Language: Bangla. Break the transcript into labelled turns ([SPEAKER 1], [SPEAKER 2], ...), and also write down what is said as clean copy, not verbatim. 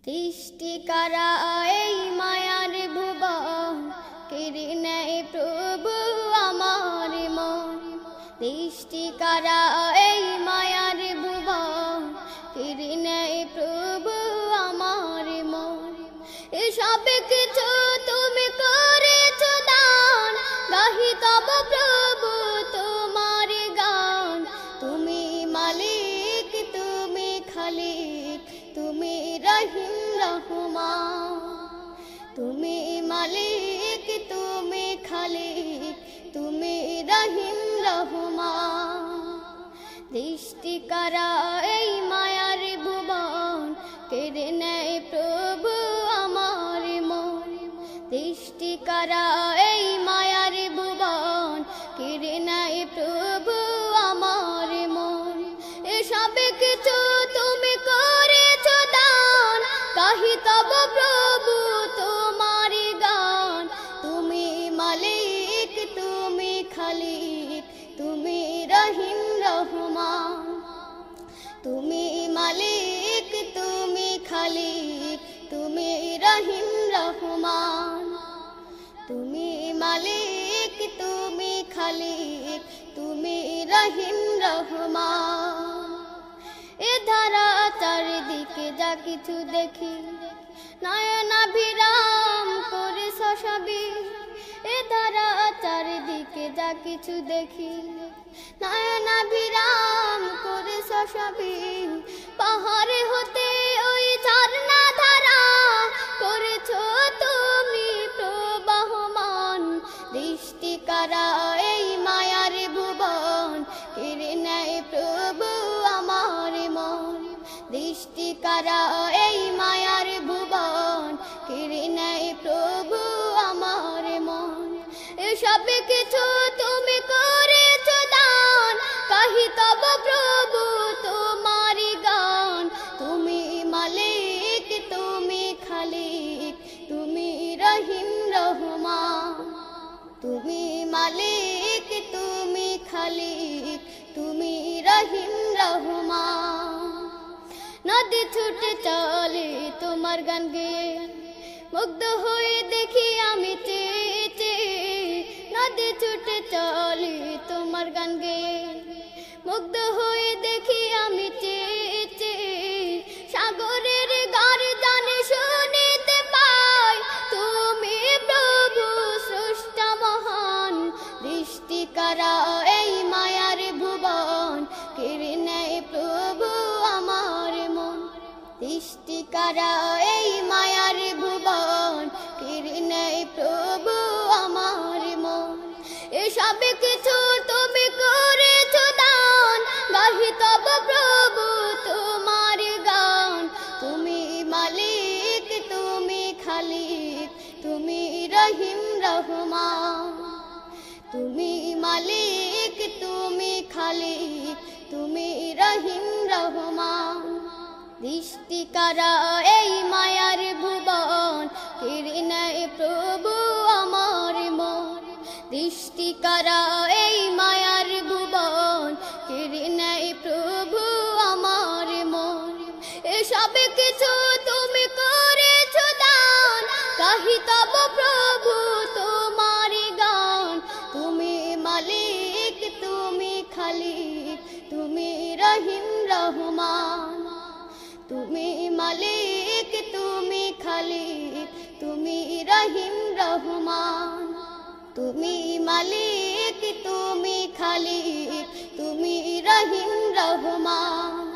[SPEAKER 1] সৃষ্টি করা এই মায়ার ভুবন কেড়ে নেয় প্রভু আমার মন। সৃষ্টি করা এই মায়ার ভুবন কেড়ে নেয় প্রভু আমার মন। এসব কিছু তুমি করেছ দান, গাহি তব প্রভু তোমার গান। তুমি মালিক, তুমি খালিক, তুমি রহিম রহমান। তুমি মালিক, তুমি খালিক, তুমি রহিম রহমান। সৃষ্টি করা এই মায়ার ভুবন কেড়ে নেয় প্রভু আমার মন। সৃষ্টি করা এই মায়ার ভুবন কেড়ে নেয় প্রভু আমার মন। এসব কিছু তুমি করেছ দান, গাহি তব প্রভু তোমার গান। তুমি মালিক, তুমি খালিক, তুমি রহিম রহমান। তুমি মালিক, তুমি খালিক, তুমি রহিম রহমান। তুমি মালিক, তুমি খালিক, তুমি রহিম রহমান। এ ধারা চারিদিকে যা কিছু দেখি, নয়নাভিরাম করে শশাবি। এ ধারা চারিদিকে যা কিছু দেখি, নয়নাভিরাম করে শশাবি। পাহাড়ে হতে ওই ঝর্ণা ধারা করেছ তুমি প্রবাহমান। সৃষ্টি করা এই মায়ার ভুবন কেড়ে নেয় প্রভু আমার মন। সৃষ্টি করা এই মায়ার ভুবন কেড়ে নেয় প্রভু আমার মন। এসব কিছু তুমি করেছ দান, গাহি তব প্রভু তোমার গান। তুমি মালিক, তুমি খালিক, তুমি রহিম রহমান। তুমি মালিক, তুমি খালিক, তুমি রহিম রহমান। নদী ছুটে চলে তোমার গান গেয়ে, মুগ্ধ হয়ে দেখি আমি চেয়ে চেয়ে। নদী ছুটে চলে তোমার গান গেয়ে, মুগ্ধ হয়ে দেখি আমি চেয়ে চেয়ে। সাগরের গর্জনে শুনিতে পাই, তুমি প্রভু স্রষ্টা মহান। সৃষ্টি করা এই মায়ার ভুবন কেড়ে নেয় প্রভু আমার মন। সৃষ্টি করা এই মায়ার ভুবন কেড়ে নেয় প্রভু আমার মন। এসব কিছু তুমি করেছ দান, গাহি তব প্রভু তোমার গান। তুমি মালিক, তুমি খালিক, তুমি রহিম রহমান। তুমি মালিক, তুমি খালিক, তুমি রহিম রহমান। সৃষ্টি করা এই মায়ার ভুবন কেড়ে নেয় প্রভু আমার মন। সৃষ্টি করা এই মায়ার ভুবন কেড়ে নেয় প্রভু আমার মন। এসব কিছু তুমি করেছ দান, গাহি তব প্রভু তোমার গান। তুমি মালিক, তুমি খালিক, তুমি রহিম রহমান। তুমি মালিক, তুমি খালিক, তুমি রহিম রহমান। তুমি মালিক, তুমি খালিক, তুমি রহিম রহমান।